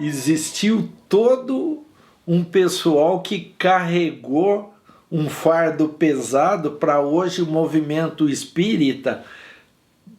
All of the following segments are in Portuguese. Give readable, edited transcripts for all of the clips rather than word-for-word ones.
Existiu todo um pessoal que carregou um fardo pesado para hoje o movimento espírita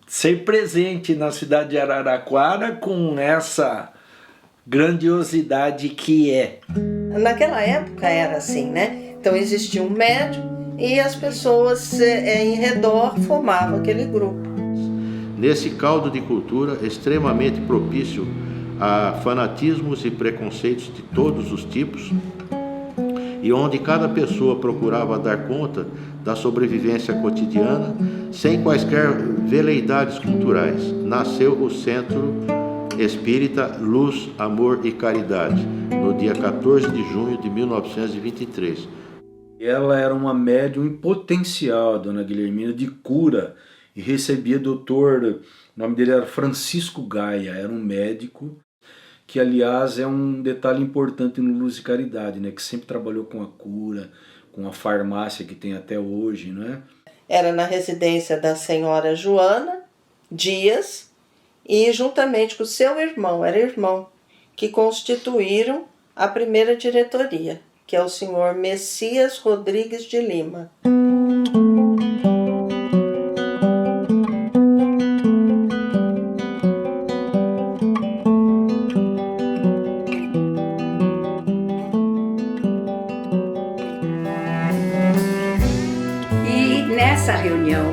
ser presente na cidade de Araraquara com essa grandiosidade que é. Naquela época era assim, né? Então existia um médium e as pessoas em redor formavam aquele grupo. Nesse caldo de cultura extremamente propício a fanatismos e preconceitos de todos os tipos, e onde cada pessoa procurava dar conta da sobrevivência cotidiana sem quaisquer veleidades culturais, nasceu o Centro Espírita Luz, Amor e Caridade, no dia 14 de junho de 1923. Ela era uma médium em potencial, a dona Guilhermina, de cura, e recebia doutor, o nome dele era Francisco Gaia, era um médico, que aliás é um detalhe importante no Luz e Caridade, né? Que sempre trabalhou com a cura, com a farmácia que tem até hoje, não é? Era na residência da senhora Joana Dias e juntamente com o seu irmão, era irmão, que constituíram a primeira diretoria, que é o senhor Messias Rodrigues de Lima. Nessa reunião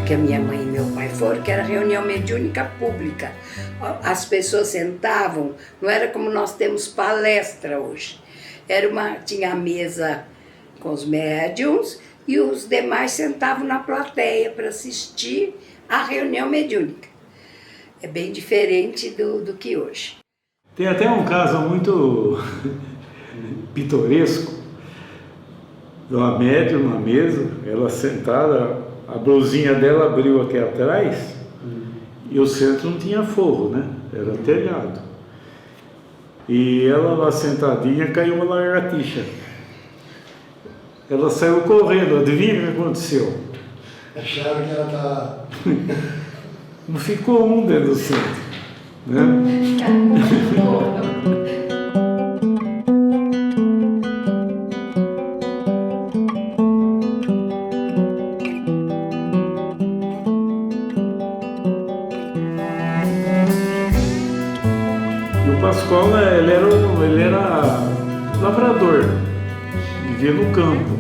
que a minha mãe e meu pai foram, que era reunião mediúnica pública, as pessoas sentavam, não era como nós temos palestra hoje, tinha a mesa com os médiums e os demais sentavam na plateia para assistir a reunião mediúnica. É bem diferente do que hoje. Tem até um caso muito pitoresco, de uma médium na mesa, ela sentada, a blusinha dela abriu aqui atrás e o centro não tinha forro, né? Era telhado. E ela lá sentadinha, caiu uma lagartixa. Ela saiu correndo, adivinha o que aconteceu? Acharam que ela tá... Não ficou um dentro do centro, né? O Pascoal, ele era lavrador, vivia no campo.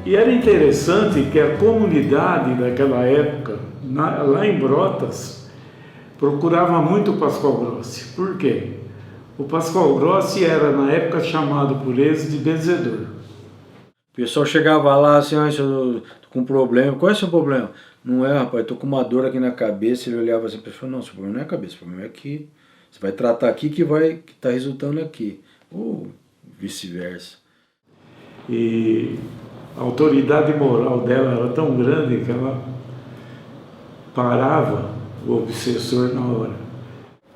E era interessante que a comunidade daquela época, lá em Brotas, procurava muito o Pascoal Grossi. Por quê? O Pascoal Grossi era, na época, chamado por eles de benzedor. O pessoal chegava lá assim, eu tô com um problema. Qual é o seu problema? Não é, rapaz, tô com uma dor aqui na cabeça. Ele olhava assim, pessoal, não, seu problema não é a cabeça, o problema é aqui. Você vai tratar aqui que tá resultando aqui. Ou vice-versa. E a autoridade moral dela era tão grande que ela parava o obsessor na hora.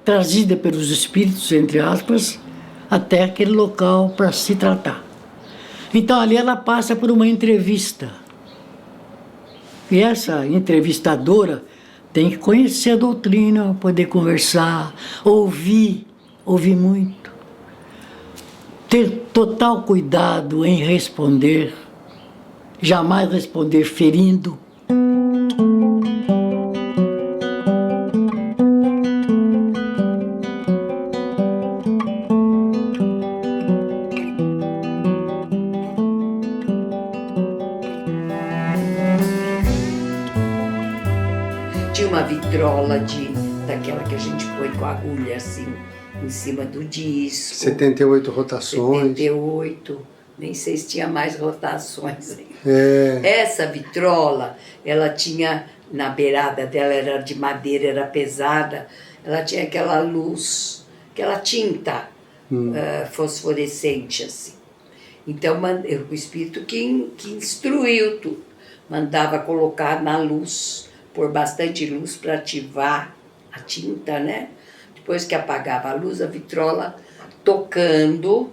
Trazida pelos espíritos, entre aspas, até aquele local para se tratar. Então ali ela passa por uma entrevista. E essa entrevistadora tem que conhecer a doutrina, poder conversar, ouvir muito. Ter total cuidado em responder, jamais responder ferindo. uma vitrola daquela que a gente põe com a agulha assim em cima do disco. 78 rotações. 78, nem sei se tinha mais rotações. É. Essa vitrola, ela tinha, na beirada dela era de madeira, era pesada, ela tinha aquela luz, aquela tinta fosforescente assim. Então o espírito que instruiu tudo, mandava colocar na luz, pôr bastante luz para ativar a tinta, né? Depois que apagava a luz, a vitrola tocando,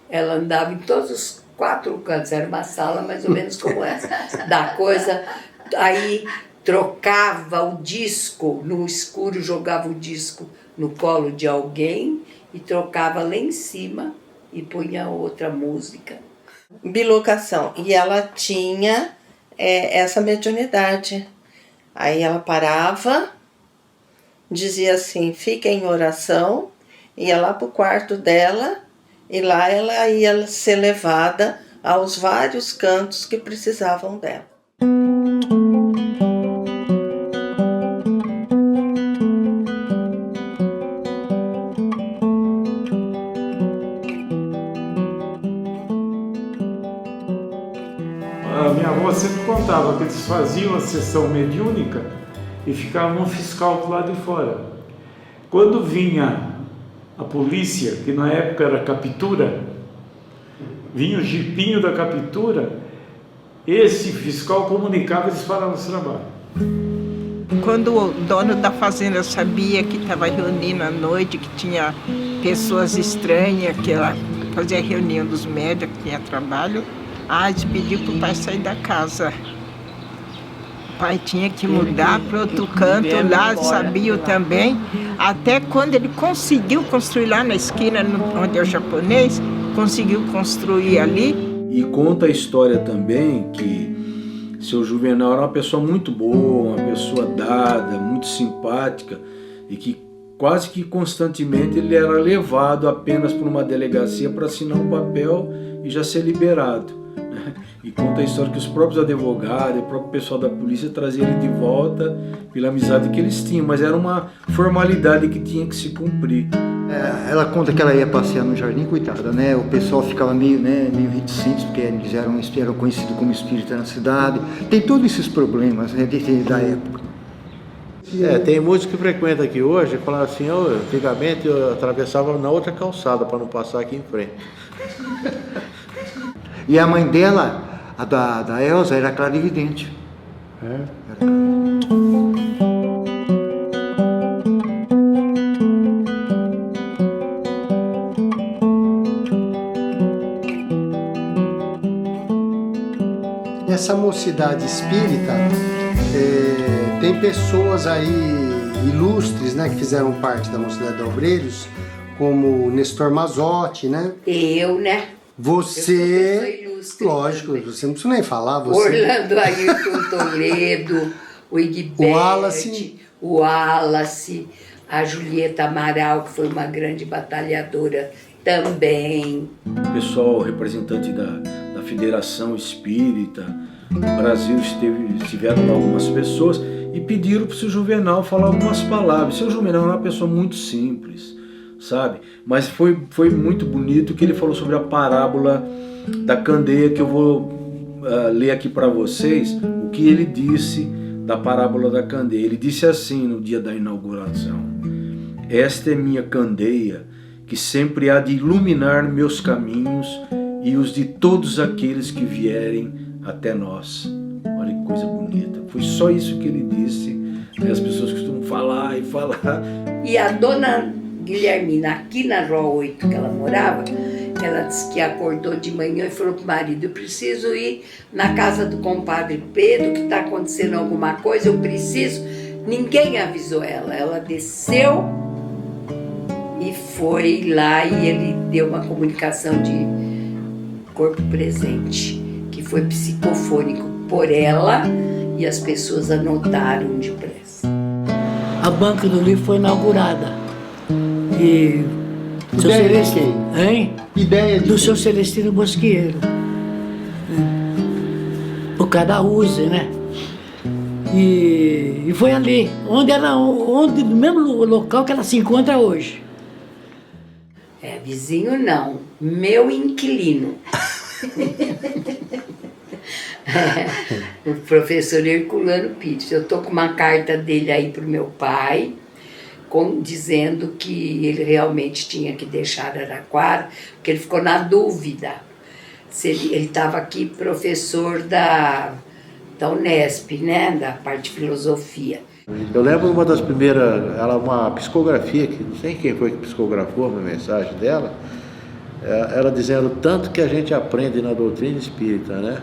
ela andava em todos os 4 cantos, era uma sala mais ou menos como essa, da coisa, aí trocava o disco, no escuro jogava o disco no colo de alguém e trocava lá em cima e punha outra música. Bilocação, e ela tinha essa mediunidade, aí ela parava, dizia assim, fica em oração, ia lá para o quarto dela, e lá ela ia ser levada aos vários cantos que precisavam dela. A minha avó sempre contava que eles faziam a sessão mediúnica e ficavam um fiscal do lado de fora. Quando vinha a polícia, que na época era captura, vinha o jipinho da captura, esse fiscal comunicava e eles paravam esse trabalho. Quando o dono da fazenda sabia que estava reunindo à noite, que tinha pessoas estranhas, que ela fazia reunião dos médicos, que tinha trabalho, eles pediu para o pai sair da casa. O pai tinha que mudar para outro canto, lá sabiam também. Até quando ele conseguiu construir lá na esquina, onde é o japonês, conseguiu construir ali. E conta a história também que seu Juvenal era uma pessoa muito boa, uma pessoa dada, muito simpática, e que quase que constantemente ele era levado apenas para uma delegacia para assinar um papel e já ser liberado. E conta a história que os próprios advogados, o próprio pessoal da polícia trazia ele de volta pela amizade que eles tinham, mas era uma formalidade que tinha que se cumprir. Ela conta que ela ia passear no jardim, coitada, né? O pessoal ficava meio reticente, porque eles eram conhecidos como espírita na cidade. Tem todos esses problemas, né, da época. Tem músico que frequenta aqui hoje, falando assim, antigamente eu atravessava na outra calçada para não passar aqui em frente. E a mãe dela, a da Elza, era clarividente. Nessa mocidade espírita, tem pessoas aí ilustres, né, que fizeram parte da Mocidade de Obreiros, como Nestor Mazotti, né? Eu, né? Você, ilustre, lógico, também. Você não precisa nem falar. Você... Orlando Ayrton Toledo, o Igbert, o Wallace, a Julieta Amaral, que foi uma grande batalhadora também. O pessoal representante da Federação Espírita, no Brasil estiveram lá algumas pessoas e pediram para o seu Juvenal falar algumas palavras. O seu Juvenal é uma pessoa muito simples, sabe? Mas foi muito bonito que ele falou sobre a parábola da candeia, que eu vou ler aqui para vocês o que ele disse da parábola da candeia. Ele disse assim no dia da inauguração: esta é minha candeia, que sempre há de iluminar meus caminhos e os de todos aqueles que vierem até nós. Olha que coisa bonita. Foi só isso que ele disse. As pessoas costumam falar e falar. E a dona Guilhermina, aqui na Rua 8 que ela morava, ela disse que acordou de manhã e falou para o marido: eu preciso ir na casa do compadre Pedro, que está acontecendo alguma coisa, eu preciso. Ninguém avisou ela. Ela desceu e foi lá, e ele deu uma comunicação de corpo presente, que foi psicofônico por ela, e as pessoas anotaram depressa. A Banca do Livro foi inaugurada. E Ideia de quem? Hein? Ideia de do quem? seu Celestino Bosquieiro. Por causa da USE, né? E foi ali, onde no mesmo local que ela se encontra hoje. É, vizinho não, meu inquilino. O professor Herculano Pires. Eu tô com uma carta dele aí pro meu pai, dizendo que ele realmente tinha que deixar Araraquara, porque ele ficou na dúvida. Se ele estava aqui professor da Unesp, né, da parte de filosofia. Eu lembro uma das primeiras, uma psicografia, que não sei quem foi que psicografou uma mensagem dela, ela dizendo tanto que a gente aprende na doutrina espírita, né,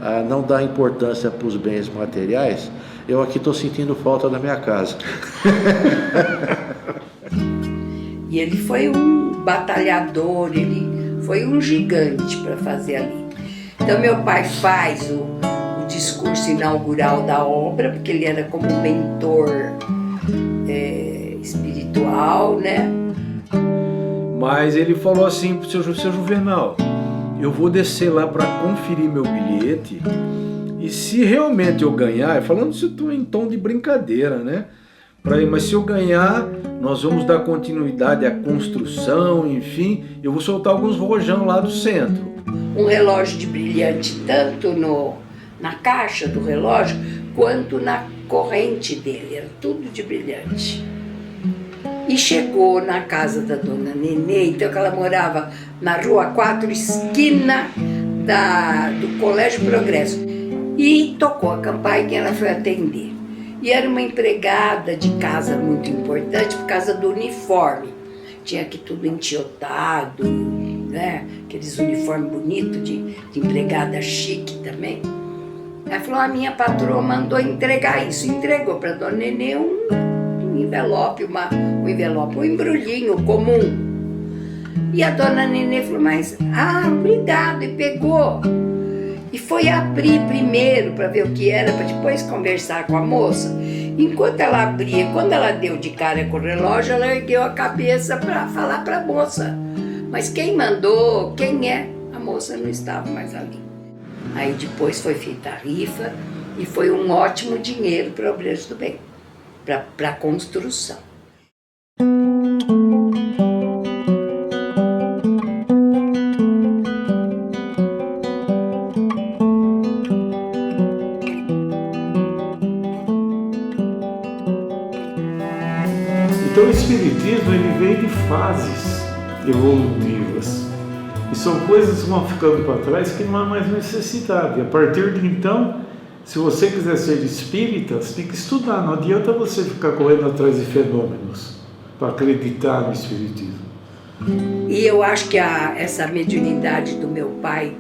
a não dar importância para os bens materiais. Eu aqui estou sentindo falta da minha casa. E ele foi um batalhador, ele foi um gigante para fazer ali. Então meu pai faz o discurso inaugural da obra, porque ele era como mentor espiritual, né? Mas ele falou assim pro seu Juvenal: eu vou descer lá para conferir meu bilhete, e se realmente eu ganhar, falando isso em tom de brincadeira, né? Mas se eu ganhar, nós vamos dar continuidade à construção, enfim, eu vou soltar alguns rojão lá do centro. Um relógio de brilhante tanto na caixa do relógio quanto na corrente dele, era tudo de brilhante. E chegou na casa da dona Nenê, então que ela morava na Rua 4, esquina do Colégio Progresso. E tocou a campainha e ela foi atender. E era uma empregada de casa muito importante por causa do uniforme. Tinha aqui tudo entiotado, né? Aqueles uniformes bonitos de empregada chique também. Ela falou: a minha patroa mandou entregar isso. Entregou para dona Nenê um envelope, um embrulhinho comum. E a dona Nenê falou: mas, obrigado, e pegou. E foi abrir primeiro para ver o que era, para depois conversar com a moça. Enquanto ela abria, quando ela deu de cara com o relógio, ela ergueu a cabeça para falar para a moça. Mas quem mandou, quem é? A moça não estava mais ali. Aí depois foi feita a rifa e foi um ótimo dinheiro para Obreiros do Bem, para a construção. Então o Espiritismo ele veio de fases evolutivas. E são coisas que vão ficando para trás que não há mais necessidade. E a partir de então, se você quiser ser espírita, você tem que estudar. Não adianta você ficar correndo atrás de fenômenos para acreditar no Espiritismo. E eu acho que essa mediunidade do meu pai,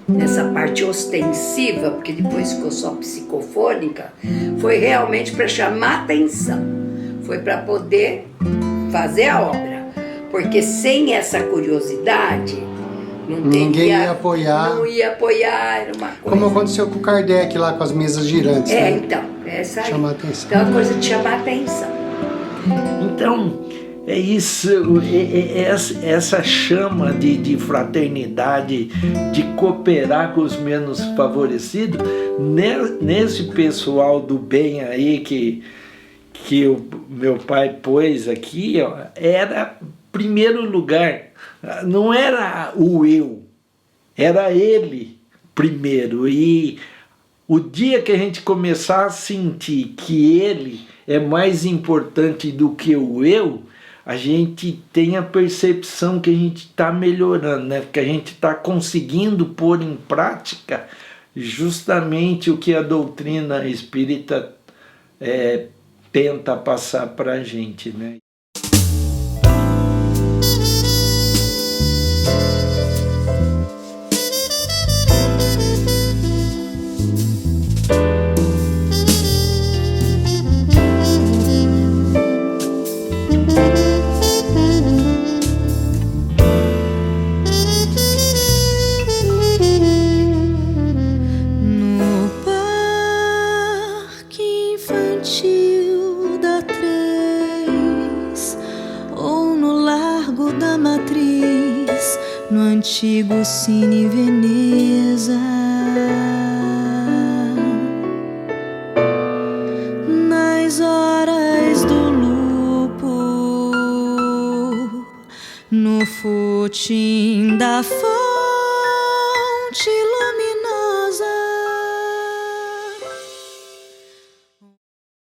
nessa parte ostensiva, porque depois ficou só psicofônica, foi realmente para chamar atenção. Foi para poder fazer a obra. Porque sem essa curiosidade, ninguém ia apoiar. Não ia apoiar, era uma coisa. Como aconteceu com o Kardec lá com as mesas girantes. É, né? então, essa aí. Chamar atenção. Então, a coisa de chamar atenção. Então, é isso, essa chama de fraternidade, de cooperar com os menos favorecidos, nesse pessoal do bem aí que o meu pai pôs aqui, ó, era primeiro lugar, não era o eu, era ele primeiro. E o dia que a gente começar a sentir que ele é mais importante do que o eu, a gente tem a percepção que a gente está melhorando, né? Que a gente está conseguindo pôr em prática justamente o que a doutrina espírita tenta passar para a gente, né? Antigo Cine Veneza, Potim da fonte